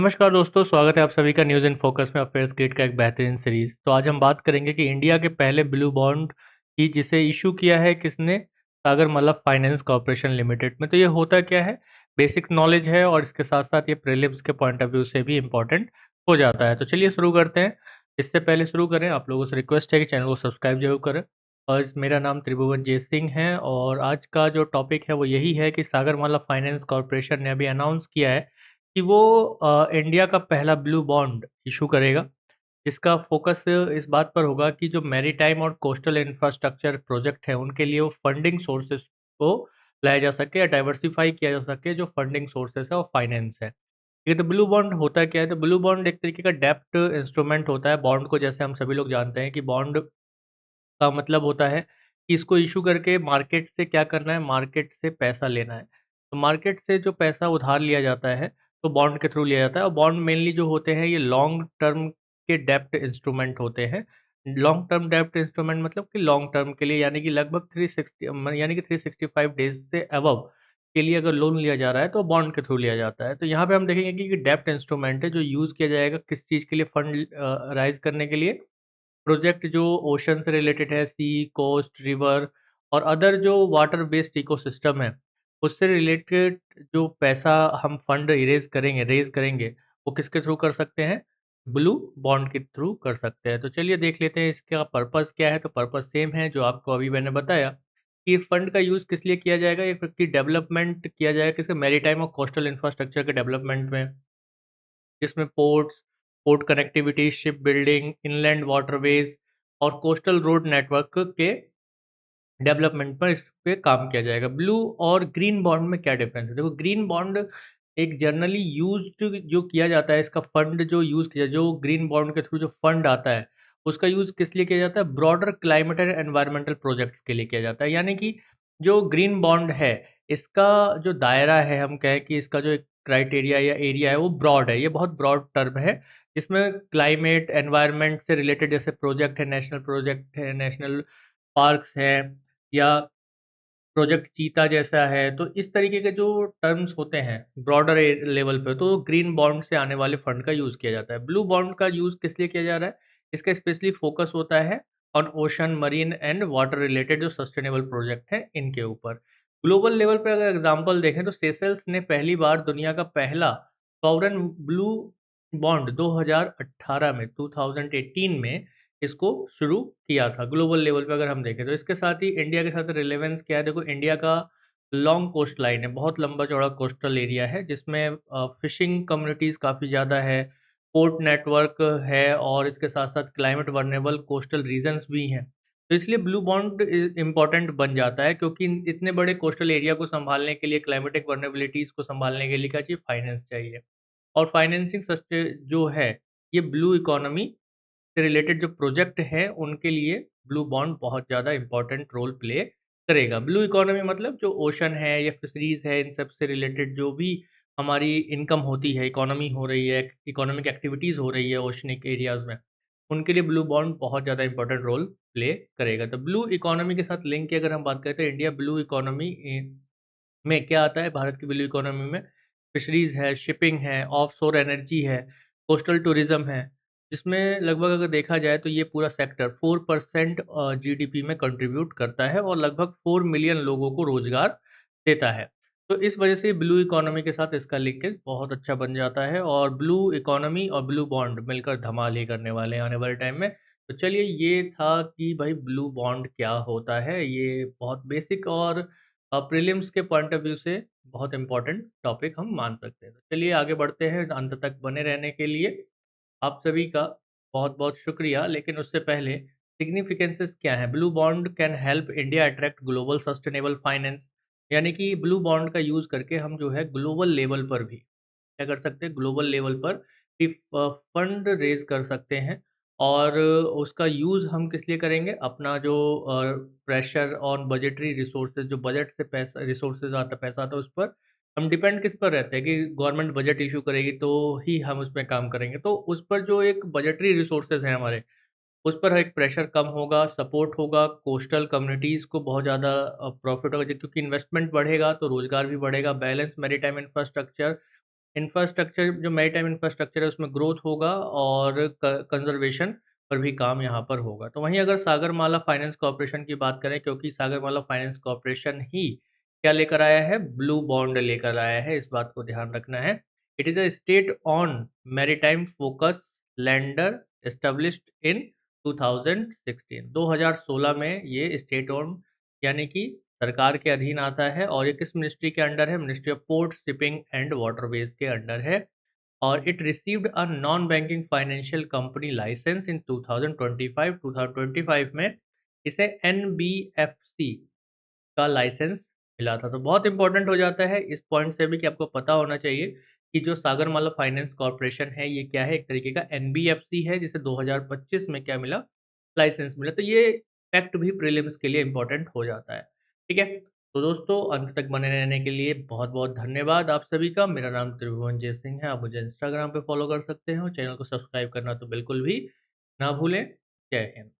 नमस्कार दोस्तों, स्वागत है आप सभी का न्यूज़ इन फोकस में अफेयर्स ग्रिड का एक बेहतरीन सीरीज। तो आज हम बात करेंगे कि इंडिया के पहले ब्लू बॉन्ड की जिसे इशू किया है किसने, सागर मल्लफ फाइनेंस कॉर्पोरेशन लिमिटेड में। तो ये होता क्या है, बेसिक नॉलेज है और इसके साथ साथ ये प्रीलिम्स के पॉइंट ऑफ व्यू से भी इम्पोर्टेंट हो जाता है। तो चलिए शुरू करते हैं। इससे पहले शुरू करें, आप लोगों से रिक्वेस्ट है कि चैनल को सब्सक्राइब जरूर करें। और मेरा नाम त्रिभुवन जय सिंह है और आज का जो टॉपिक है वो यही है कि सागर मल्लफ फाइनेंस कॉर्पोरेशन ने अभी अनाउंस किया है कि वो इंडिया का पहला ब्लू बॉन्ड इशू करेगा, जिसका फोकस इस बात पर होगा कि जो मैरीटाइम और कोस्टल इंफ्रास्ट्रक्चर प्रोजेक्ट है उनके लिए वो फंडिंग सोर्सेस को लाया जा सके या डाइवर्सिफाई किया जा सके, जो फंडिंग सोर्सेस है वो फाइनेंस है। ये तो ब्लू बॉन्ड होता क्या है, तो ब्लू बॉन्ड एक तरीके का डेप्ट इंस्ट्रूमेंट होता है। बॉन्ड को जैसे हम सभी लोग जानते हैं कि बॉन्ड का मतलब होता है कि इसको इशू करके मार्केट से क्या करना है, मार्केट से पैसा लेना है। तो मार्केट से जो पैसा उधार लिया जाता है तो बॉन्ड के थ्रू लिया जाता है, और बॉन्ड मेनली जो होते हैं ये लॉन्ग टर्म के डेप्ट इंस्ट्रूमेंट होते हैं। लॉन्ग टर्म डेप्ट इंस्ट्रूमेंट मतलब कि लॉन्ग टर्म के लिए, यानी कि लगभग 360 यानी कि 365 डेज से अबव के लिए अगर लोन लिया जा रहा है तो बॉन्ड के थ्रू लिया जाता है। तो यहाँ पे हम देखेंगे कि डेप्ट इंस्ट्रूमेंट है जो यूज़ किया जाएगा किस चीज़ के लिए, फंड राइज करने के लिए। प्रोजेक्ट जो ओशन से रिलेटेड है, सी, कोस्ट, रिवर और अदर जो वाटर बेस्ड इकोसिस्टम है, उससे रिलेटेड जो पैसा हम फंड रेज़ करेंगे, वो किसके थ्रू कर सकते हैं? ब्लू बॉन्ड के थ्रू कर सकते हैं। तो चलिए देख लेते हैं इसका पर्पज़ क्या है। तो पर्पज़ सेम है जो आपको अभी मैंने बताया कि फंड का यूज़ किस लिए किया जाएगा, ये कि डेवलपमेंट किया जाएगा किसके, मैरीटाइम और कोस्टल इंफ्रास्ट्रक्चर के डेवलपमेंट में, जिसमें ports, port connectivity, ship building, inland waterways और कोस्टल रोड नेटवर्क के डेवलपमेंट पर इस पे काम किया जाएगा। ब्लू और ग्रीन बॉन्ड में क्या डिफरेंस है? देखो, ग्रीन बॉन्ड एक जनरली यूज्ड जो किया जाता है, इसका फंड जो यूज़ किया, जो ग्रीन बॉन्ड के थ्रू जो फंड आता है, उसका यूज़ किस लिए किया जाता है? Broader climate and environmental projects के लिए किया जाता है। यानी कि जो ग्रीन बॉन्ड है, इसका जो दायरा है, हम कहें कि इसका जो एक क्राइटेरिया या एरिया है वो ब्रॉड है, ये बहुत ब्रॉड टर्म है। इसमें क्लाइमेट, एनवायरनमेंट से रिलेटेड जैसे प्रोजेक्ट है, नेशनल पार्क्स हैं या प्रोजेक्ट चीता जैसा है, तो इस तरीके के जो टर्म्स होते हैं ब्रॉडर लेवल पे, तो ग्रीन बॉन्ड से आने वाले फंड का यूज़ किया जाता है। ब्लू बॉन्ड का यूज़ किस लिए किया जा रहा है? इसका स्पेशली फोकस होता है on ocean, marine and water related जो सस्टेनेबल प्रोजेक्ट हैं, इनके ऊपर। ग्लोबल लेवल पे अगर एग्ज़ाम्पल देखें तो सेशल्स ने पहली बार दुनिया का पहला सॉवरेन ब्लू बॉन्ड 2018 में 2018 में इसको शुरू किया था ग्लोबल लेवल पे अगर हम देखें तो। इसके साथ ही इंडिया के साथ रिलेवेंस क्या है, देखो इंडिया का लॉन्ग कोस्ट लाइन है, बहुत लंबा चौड़ा कोस्टल एरिया है, जिसमें फिशिंग कम्युनिटीज़ काफ़ी ज़्यादा है, पोर्ट नेटवर्क है और इसके साथ साथ क्लाइमेट वर्नेबल कोस्टल रीजन्स भी हैं। तो इसलिए ब्लू बॉन्ड इम्पॉर्टेंट बन जाता है, क्योंकि इतने बड़े कोस्टल एरिया को संभालने के लिए, क्लाइमेटिक वर्नेबिलिटीज़ को संभालने के लिए क्या चाहिए? फाइनेंस चाहिए। और फाइनेंसिंग सस्टे जो है, ये ब्लू इकोनॉमी से रिलेटेड जो प्रोजेक्ट हैं, उनके लिए ब्लू बॉन्ड बहुत ज़्यादा इम्पोर्टेंट रोल प्ले करेगा। ब्लू इकोनॉमी मतलब जो ओशन है या फिशरीज़ है, इन सब से रिलेटेड जो भी हमारी इनकम होती है, इकोनॉमी हो रही है, इकोनॉमिक एक्टिविटीज़ हो रही है ओशनिक एरियाज़ में, उनके लिए ब्लू बॉन्ड बहुत ज़्यादा इम्पोर्टेंट रोल प्ले करेगा। तो ब्लू इकोनॉमी के साथ लिंक की अगर हम बात करें तो इंडिया ब्लू इकोनॉमी में क्या आता है, भारत की ब्लू इकोनॉमी में फिशरीज़ है, शिपिंग है, ऑफशोर एनर्जी है, कोस्टल टूरिज़्म है, जिसमें लगभग अगर देखा जाए तो ये पूरा सेक्टर 4% जीडीपी में कंट्रीब्यूट करता है और लगभग 4 मिलियन लोगों को रोज़गार देता है। तो इस वजह से ब्लू इकोनॉमी के साथ इसका लिंकेज बहुत अच्छा बन जाता है और ब्लू इकोनॉमी और ब्लू बॉन्ड मिलकर धमाल ही करने वाले हैं आने वाले टाइम में। तो चलिए, ये था कि भाई ब्लू बॉन्ड क्या होता है, ये बहुत बेसिक और प्रीलिम्स के पॉइंट ऑफ व्यू से बहुत इम्पोर्टेंट टॉपिक हम मान सकते हैं। तो चलिए आगे बढ़ते हैं, अंत तक बने रहने के लिए आप सभी का बहुत-बहुत शुक्रिया। लेकिन उससे पहले सिग्निफिकेंसेस क्या हैं? Blue bond can help India attract global sustainable finance, यानी कि ब्लू बॉन्ड का यूज़ करके हम जो है ग्लोबल लेवल पर भी क्या कर सकते हैं, ग्लोबल लेवल पर भी फंड रेज़ कर सकते हैं। और उसका यूज़ हम किस लिए करेंगे? अपना जो प्रेशर ऑन बजटरी रिसोर्सेज़, जो बजट से पैसा रिसोर्सेज़ आता पैसा आता है, उस पर हम डिपेंड किस पर रहते हैं कि गवर्नमेंट बजट इश्यू करेगी तो ही हम उसमें काम करेंगे। तो उस पर जो एक बजटरी रिसोर्सेज़ हैं हमारे, उस पर एक प्रेशर कम होगा, सपोर्ट होगा, कोस्टल कम्युनिटीज़ को बहुत ज़्यादा प्रॉफ़िट होगा, क्योंकि इन्वेस्टमेंट बढ़ेगा तो रोज़गार भी बढ़ेगा, बैलेंस मैरीटाइम इंफ्रास्ट्रक्चर इंफ्रास्ट्रक्चर जो मैरीटाइम इंफ्रास्ट्रक्चर है उसमें ग्रोथ होगा और कंजर्वेशन पर भी काम यहाँ पर होगा। तो वहीं अगर सागरमाला फाइनेंस कॉर्पोरेशन की बात करें, क्योंकि सागरमाला फाइनेंस कॉर्पोरेशन ही क्या लेकर आया है, ब्लू बॉन्ड लेकर आया है, इस बात को ध्यान रखना है। It is a state on maritime focus lander established in 2016, 2016 में ये स्टेट ओन यानी कि सरकार के अधीन आता है। और ये किस मिनिस्ट्री के अंडर है, ministry of port shipping and waterways के अंडर है। और it received a non banking financial company licence in 2025, 2025 में इसे एनबीएफसी का लाइसेंस मिला था। तो बहुत इंपॉर्टेंट हो जाता है इस पॉइंट से भी कि आपको पता होना चाहिए कि जो सागरमाला फाइनेंस कॉर्पोरेशन है ये क्या है, एक तरीके का एनबीएफसी है जिसे 2025 में क्या मिला, लाइसेंस मिला। तो ये फैक्ट भी प्रीलिम्स के लिए इंपॉर्टेंट हो जाता है। ठीक है, तो दोस्तों अंत तक बने रहने के लिए बहुत बहुत धन्यवाद आप सभी का। मेरा नाम त्रिभुवन जय सिंह है, आप मुझे इंस्टाग्राम पे फॉलो कर सकते हैं और चैनल को सब्सक्राइब करना तो बिल्कुल भी ना भूलें। जय हिंद।